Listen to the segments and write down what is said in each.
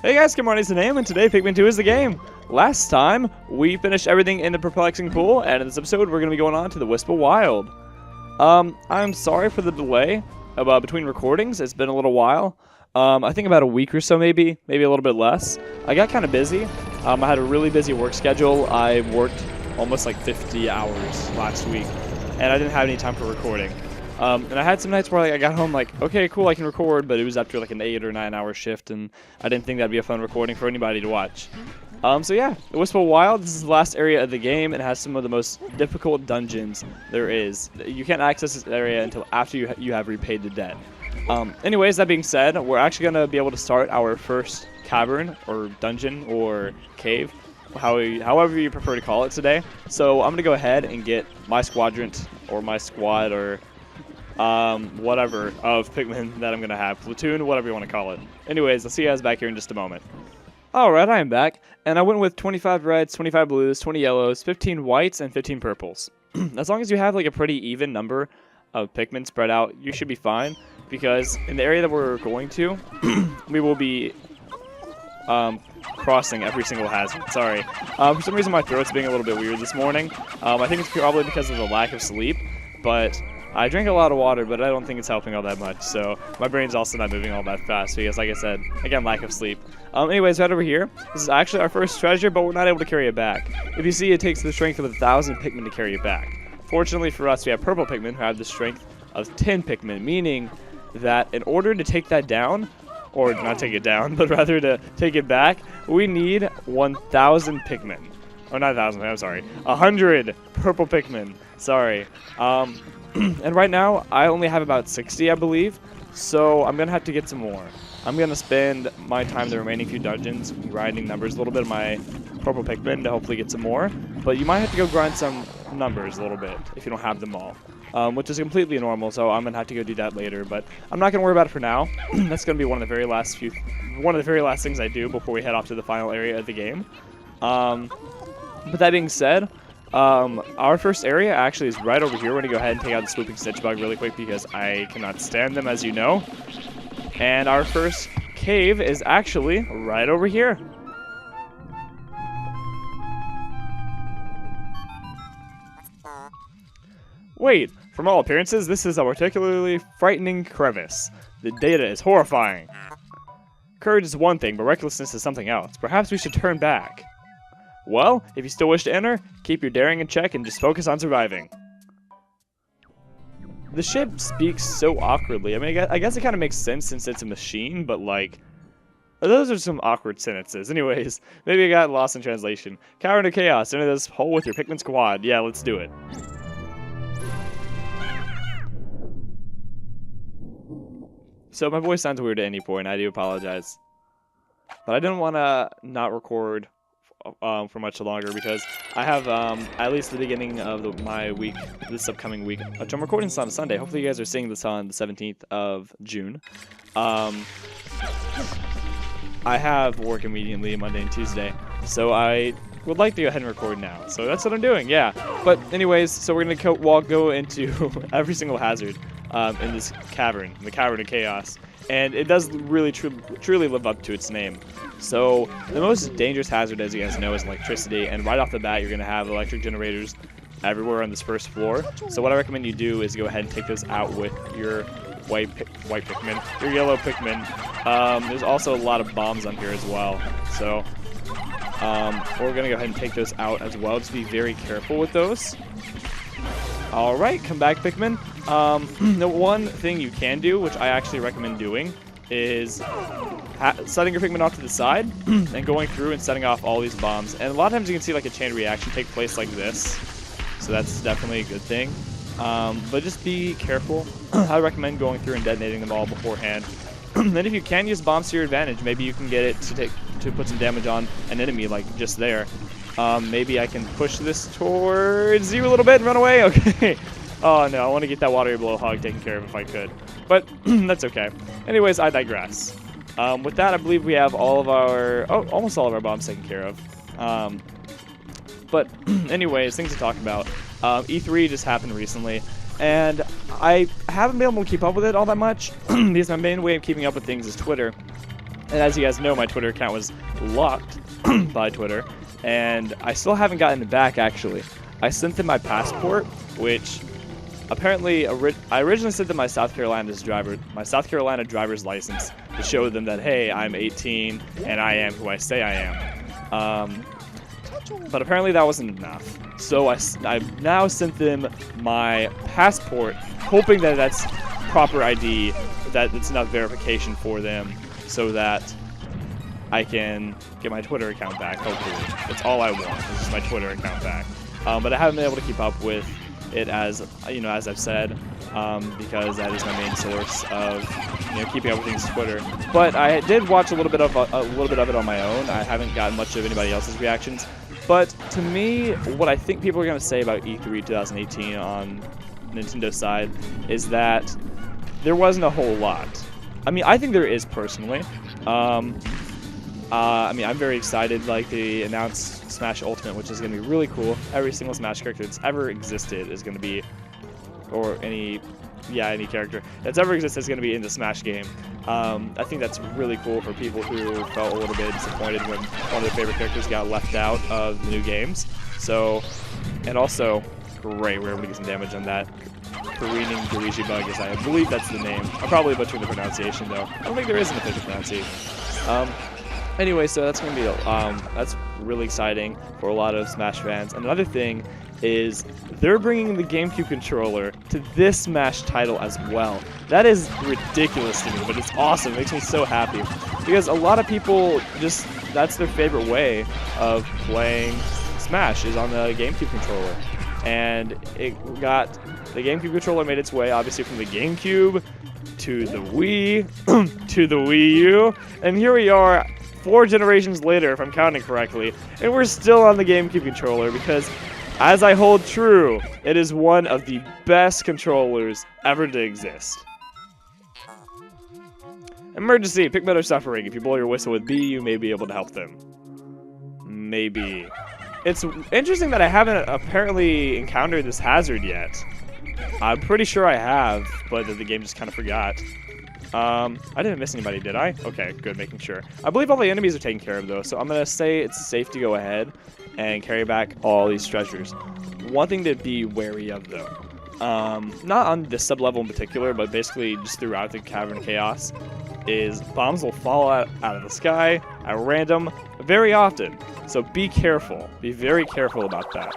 Hey guys, good morning, it's the name, and today Pikmin 2 is the game. Last time, we finished everything in the perplexing pool, and in this episode, we're going to be going on to the Wistful Wild. I'm sorry for the delay between recordings. It's been a little while. I think about a week or so, maybe a little bit less. I got kind of busy. I had a really busy work schedule. I worked almost like 50 hours last week, and I didn't have any time for recording. And I had some nights where I got home like, okay, cool, I can record, but it was after like an 8 or 9 hour shift, and I didn't think that'd be a fun recording for anybody to watch. So yeah, the Wistful Wild, this is the last area of the game, and has some of the most difficult dungeons there is. You can't access this area until after you have repaid the debt. Anyways, that being said, we're actually going to be able to start our first cavern, or dungeon, or cave, however you prefer to call it today. So I'm going to go ahead and get my squadron, or my squad, or whatever of Pikmin that I'm going to have. Platoon, whatever you want to call it. Anyways, I'll see you guys back here in just a moment. Alright, I am back, and I went with 25 reds, 25 blues, 20 yellows, 15 whites, and 15 purples. As long as you have like a pretty even number of Pikmin spread out, you should be fine, because in the area that we're going to, we will be crossing every single hazard. Sorry. For some reason my throat's being a little bit weird this morning. I think it's probably because of the lack of sleep, but I drink a lot of water, but I don't think it's helping all that much, so my brain's also not moving all that fast because, like I said, again, lack of sleep. Anyways, right over here, this is actually our first treasure, but we're not able to carry it back. If you see, it takes the strength of 1,000 Pikmin to carry it back. Fortunately for us, we have purple Pikmin who have the strength of 10 Pikmin, meaning that in order to take that down, or not take it down, but rather to take it back, we need 1,000 Pikmin. Or not 1,000, I'm sorry, 100 purple Pikmin. Sorry. And right now, I only have about 60, I believe, so I'm going to have to get some more. I'm going to spend my time the remaining few dungeons grinding numbers, a little bit of my purple Pikmin to hopefully get some more, but you might have to go grind some numbers a little bit if you don't have them all, which is completely normal, so I'm going to have to go do that later, but I'm not going to worry about it for now. That's going to be one of the very last things I do before we head off to the final area of the game. But that being said, our first area actually is right over here. We're going to go ahead and take out the swooping stitch bug really quick because I cannot stand them, as you know. And our first cave is actually right over here. Wait, from all appearances, this is a particularly frightening crevice. The data is horrifying. Courage is one thing, but recklessness is something else. Perhaps we should turn back. Well, if you still wish to enter, keep your daring in check and just focus on surviving. The ship speaks so awkwardly. I mean, I guess it kind of makes sense since it's a machine, but like, those are some awkward sentences. Anyways, maybe I got lost in translation. Cavern of Chaos, enter this hole with your Pikmin squad. Yeah, let's do it. So my voice sounds weird at any point, I do apologize. But I didn't want to not record for much longer because I have at least the beginning of my week, this upcoming week, which I'm recording this on a Sunday. Hopefully you guys are seeing this on the 17th of June. I have work immediately Monday and Tuesday, so I would like to go ahead and record now. So that's what I'm doing, yeah. But anyways, so we're going to go into every single hazard in this cavern, the Cavern of Chaos. And it does really truly live up to its name. So the most dangerous hazard, as you guys know, is electricity. And right off the bat, you're going to have electric generators everywhere on this first floor. So what I recommend you do is go ahead and take those out with your white Pikmin, your yellow Pikmin. There's also a lot of bombs on here as well. So we're going to go ahead and take those out as well. Just be very careful with those. Alright, come back, Pikmin. The one thing you can do, which I actually recommend doing, is setting your Pikmin off to the side and going through and setting off all these bombs. And a lot of times you can see like a chain reaction take place like this. So that's definitely a good thing. But just be careful. I recommend going through and detonating them all beforehand. Then if you can use bombs to your advantage, maybe you can get it to put some damage on an enemy like just there. Maybe I can push this towards you a little bit and run away. Okay. Oh no, I want to get that watery blowhog taken care of if I could. But that's okay. Anyways, I digress. With that, I believe we have all of our, almost all of our bombs taken care of. But anyways, things to talk about. E3 just happened recently, and I haven't been able to keep up with it all that much because my main way of keeping up with things is Twitter. And as you guys know, my Twitter account was locked by Twitter, and I still haven't gotten it back, actually. I sent them my passport, which apparently I originally sent them my South Carolina driver's license to show them that, hey, I'm 18 and I am who I say I am. But apparently that wasn't enough. So I've now sent them my passport, hoping that that's proper ID, that it's enough verification for them, so that I can get my Twitter account back, hopefully. That's all I want, is just my Twitter account back. But I haven't been able to keep up with it, as I've said, because that is my main source of keeping up with things on Twitter. But I did watch a little bit of it on my own. I haven't gotten much of anybody else's reactions. But to me, what I think people are going to say about E3 2018 on Nintendo's side is that there wasn't a whole lot. I mean, I think there is, personally. I mean, I'm very excited. Like, they announced Smash Ultimate, which is going to be really cool. Every single Smash character that's ever existed is going to be, or any character that's ever existed is going to be in the Smash game. I think that's really cool for people who felt a little bit disappointed when one of their favorite characters got left out of the new games. So, and also, great, we're able to get some damage on that careening Luigi bug, as I believe that's the name. I'm probably butchering the pronunciation, though. I don't think there is an official pronunciation. Anyway, so that's going to be that's really exciting for a lot of Smash fans. And another thing is they're bringing the GameCube controller to this Smash title as well. That is ridiculous to me, but it's awesome. It makes me so happy because a lot of people that's their favorite way of playing Smash is on the GameCube controller. And the GameCube controller made its way obviously from the GameCube to the Wii to the Wii U, and here we are 4 generations later, if I'm counting correctly, and we're still on the GameCube controller because, as I hold true, it is one of the best controllers ever to exist. Emergency! Pikmin are suffering. If you blow your whistle with B, you may be able to help them. Maybe. It's interesting that I haven't apparently encountered this hazard yet. I'm pretty sure I have, but the game just kind of forgot. I didn't miss anybody, did I? Okay, good, making sure. I believe all the enemies are taken care of, though, so I'm going to say it's safe to go ahead and carry back all these treasures. One thing to be wary of, though, not on this sub-level in particular, but basically just throughout the Cavern of Chaos, is bombs will fall out of the sky at random very often. So be careful. Be very careful about that.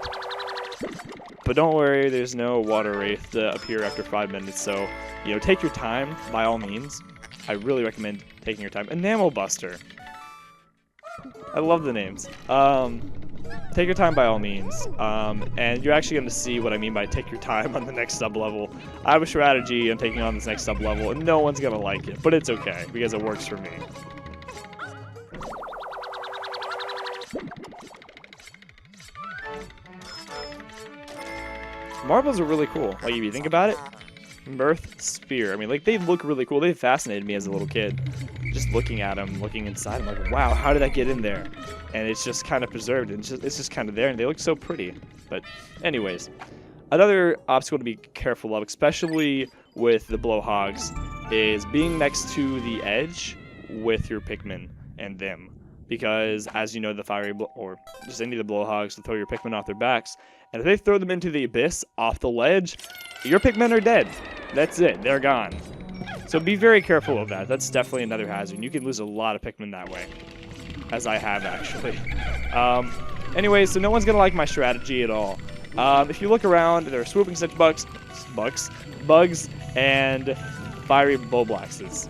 But don't worry, there's no water wraith to appear after 5 minutes, so, take your time, by all means. I really recommend taking your time. Enamel Buster. I love the names. Take your time by all means. And you're actually going to see what I mean by take your time on the next sub-level. I have a strategy on taking on this next sub-level, and no one's going to like it, but it's okay, because it works for me. Marbles are really cool. Like, if you think about it, Mirth Spear. I mean, like, they look really cool. They fascinated me as a little kid. Just looking at them, looking inside, I'm like, wow, how did that get in there? And it's just kind of preserved, and it's just kind of there, and they look so pretty. But anyways, another obstacle to be careful of, especially with the blowhogs, is being next to the edge with your Pikmin and them. Because, as you know, the fiery or just any of the blowhogs will throw your Pikmin off their backs, and if they throw them into the abyss off the ledge, your Pikmin are dead. That's it. They're gone. So be very careful of that. That's definitely another hazard. You can lose a lot of Pikmin that way, as I have actually. Anyway, so no one's gonna like my strategy at all. If you look around, there are swooping snitch bugs, and fiery Bulblaxes.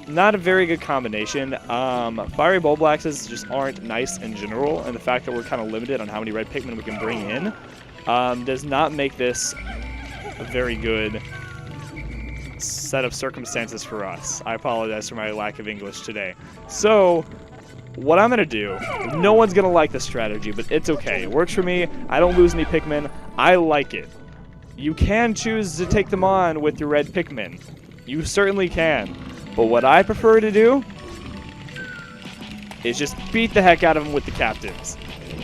Not a very good combination. Fiery Bulblaxes just aren't nice in general, and the fact that we're kind of limited on how many red Pikmin we can bring in does not make this a very good set of circumstances for us. I apologize for my lack of English today. So, what I'm going to do, no one's going to like this strategy, but it's okay. It works for me. I don't lose any Pikmin. I like it. You can choose to take them on with your red Pikmin. You certainly can. But what I prefer to do is just beat the heck out of them with the captains.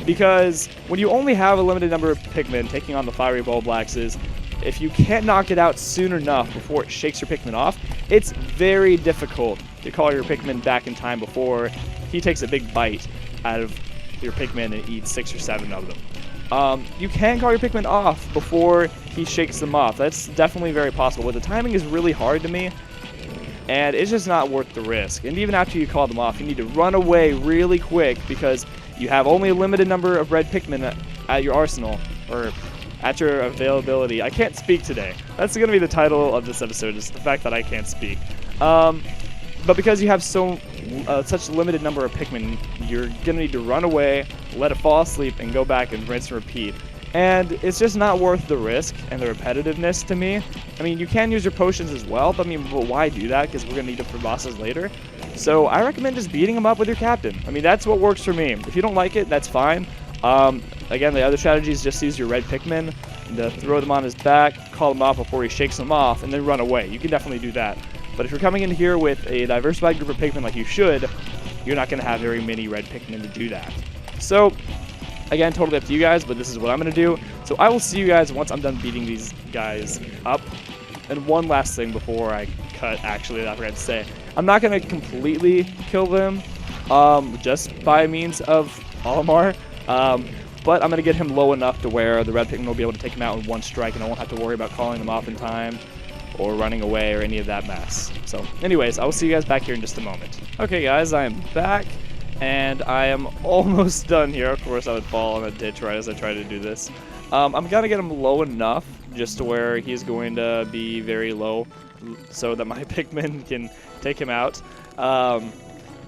Because when you only have a limited number of Pikmin taking on the fiery Bulblaxes, if you can't knock it out soon enough before it shakes your Pikmin off, it's very difficult to call your Pikmin back in time before he takes a big bite out of your Pikmin and eats 6 or 7 of them. You can call your Pikmin off before he shakes them off. That's definitely very possible, but the timing is really hard to me, and it's just not worth the risk. And even after you call them off, you need to run away really quick because you have only a limited number of red Pikmin at your arsenal, or at your availability. I can't speak today. That's going to be the title of this episode, is the fact that I can't speak. But because you have such a limited number of Pikmin, you're going to need to run away, let it fall asleep, and go back and rinse and repeat. And it's just not worth the risk and the repetitiveness to me. I mean, you can use your potions as well, but why do that? Because we're going to need them for bosses later. So I recommend just beating them up with your captain. I mean, that's what works for me. If you don't like it, that's fine. Again, the other strategy is just use your red Pikmin, to throw them on his back, call them off before he shakes them off, and then run away. You can definitely do that. But if you're coming in here with a diversified group of Pikmin like you should, you're not going to have very many red Pikmin to do that. So, again, totally up to you guys, but this is what I'm going to do. So I will see you guys once I'm done beating these guys up. And one last thing before I cut, actually, that I forgot to say. I'm not going to completely kill them just by means of Olimar. But I'm going to get him low enough to where the red Pikmin will be able to take him out in one strike, and I won't have to worry about calling them off in time or running away or any of that mess. So anyways, I will see you guys back here in just a moment. Okay guys, I am back, and I am almost done here. Of course I would fall in a ditch right as I try to do this. I'm going to get him low enough just to where he's going to be very low so that my Pikmin can take him out. I'm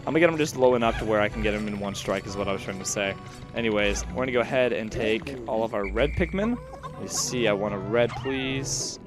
going to get him just low enough to where I can get him in one strike is what I was trying to say. Anyways, we're going to go ahead and take all of our red Pikmin. Let me see, I want a red, please.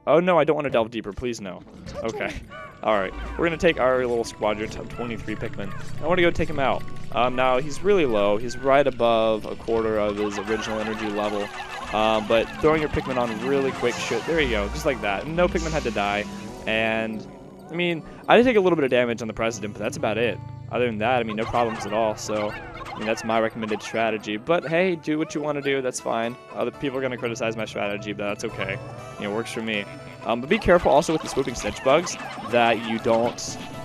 Oh, no, I don't want to delve deeper. Please, no. Okay. Alright. We're going to take our little squadron of 23 Pikmin. I want to go take him out. Now, he's really low. He's right above a quarter of his original energy level. But throwing your Pikmin on really quick should... There you go. Just like that. No Pikmin had to die. And, I mean, I did take a little bit of damage on the President, but that's about it. Other than that, I mean, no problems at all. So, I mean, that's my recommended strategy. But, hey, do what you want to do. That's fine. Other people are going to criticize my strategy, but that's okay. You know, it works for me. But be careful also with the swooping snitch bugs that you don't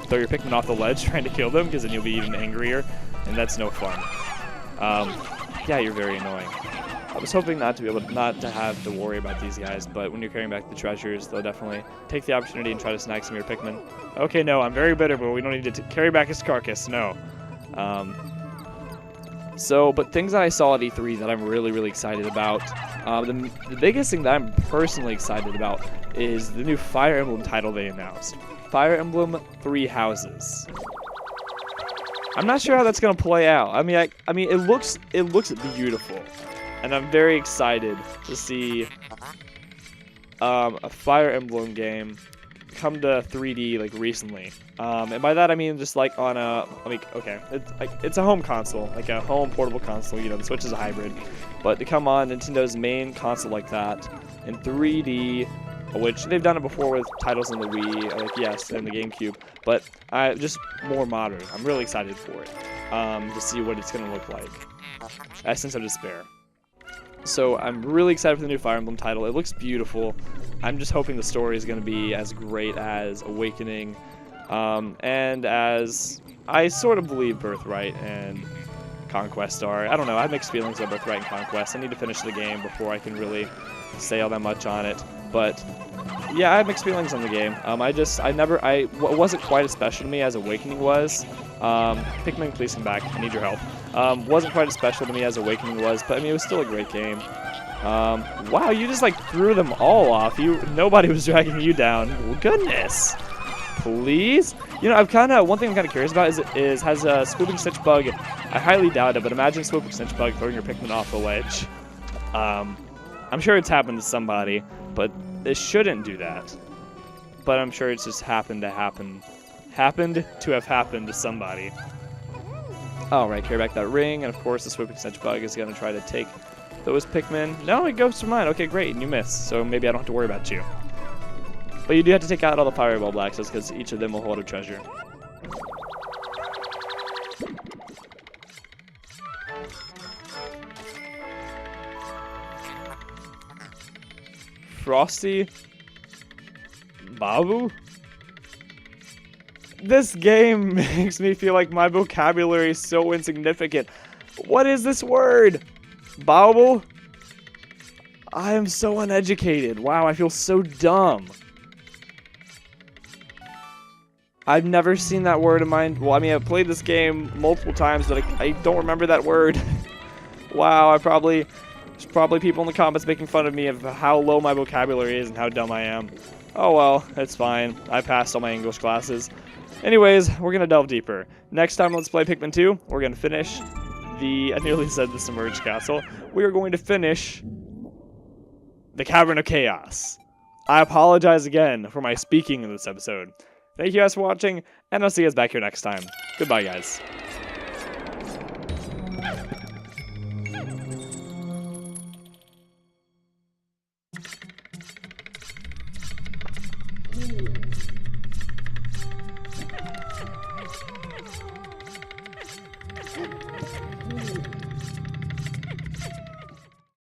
throw your Pikmin off the ledge trying to kill them, because then you'll be even angrier, and that's no fun. Yeah, you're very annoying. I was hoping not to have to worry about these guys, but when you're carrying back the treasures, they'll definitely take the opportunity and try to snag some of your Pikmin. Okay, no, I'm very bitter, but we don't need to carry back his carcass, no. But things that I saw at E3 that I'm really, really excited about, the biggest thing that I'm personally excited about is the new Fire Emblem title they announced. Fire Emblem Three Houses. I'm not sure how that's going to play out. I mean, it looks beautiful. And I'm very excited to see a Fire Emblem game come to 3D like recently. And by that I mean just like on a, okay, it's a home console, like a home portable console. You know, the Switch is a hybrid, but to come on Nintendo's main console like that in 3D, which they've done it before with titles in the Wii, like yes, and the GameCube, but just more modern. I'm really excited for it to see what it's gonna look like. Essence of Despair. So I'm really excited for the new Fire Emblem title. It looks beautiful. I'm just hoping the story is going to be as great as Awakening, and as I sort of believe Birthright and Conquest are. I don't know. I have mixed feelings about Birthright and Conquest. I need to finish the game before I can really say all that much on it. But yeah, I have mixed feelings on the game. It wasn't quite as special to me as Awakening was. Pikmin, please come back. I need your help. Wasn't quite as special to me as Awakening was, but I mean, it was still a great game. Wow, you just like threw them all off. Nobody was dragging you down. Well, goodness. Please? You know, one thing I'm kind of curious about has a swooping snitch bug, I highly doubt it, but imagine swooping snitch bug throwing your Pikmin off the ledge. I'm sure it's happened to somebody, but it shouldn't do that. But I'm sure it's just happened to have happened to somebody. Alright, carry back that ring, and of course the swooping snitch bug is going to try to take those Pikmin. No, it goes for mine. Okay, great, and you missed, so maybe I don't have to worry about you. But you do have to take out all the Fireball Blacksmiths, because each of them will hold a treasure. Frosty? Babu? This game makes me feel like my vocabulary is so insignificant. What is this word? Bauble? I am so uneducated. Wow, I feel so dumb. I've never seen that word in mine. Well, I mean, I've played this game multiple times, but I don't remember that word. Wow, there's probably people in the comments making fun of me of how low my vocabulary is and how dumb I am. Oh well, it's fine. I passed all my English classes. Anyways, we're gonna delve deeper. Next time, let's play Pikmin 2. We're gonna finish I nearly said the submerged castle. We are going to finish the Cavern of Chaos. I apologize again for my speaking in this episode. Thank you guys for watching, and I'll see you guys back here next time. Goodbye, guys.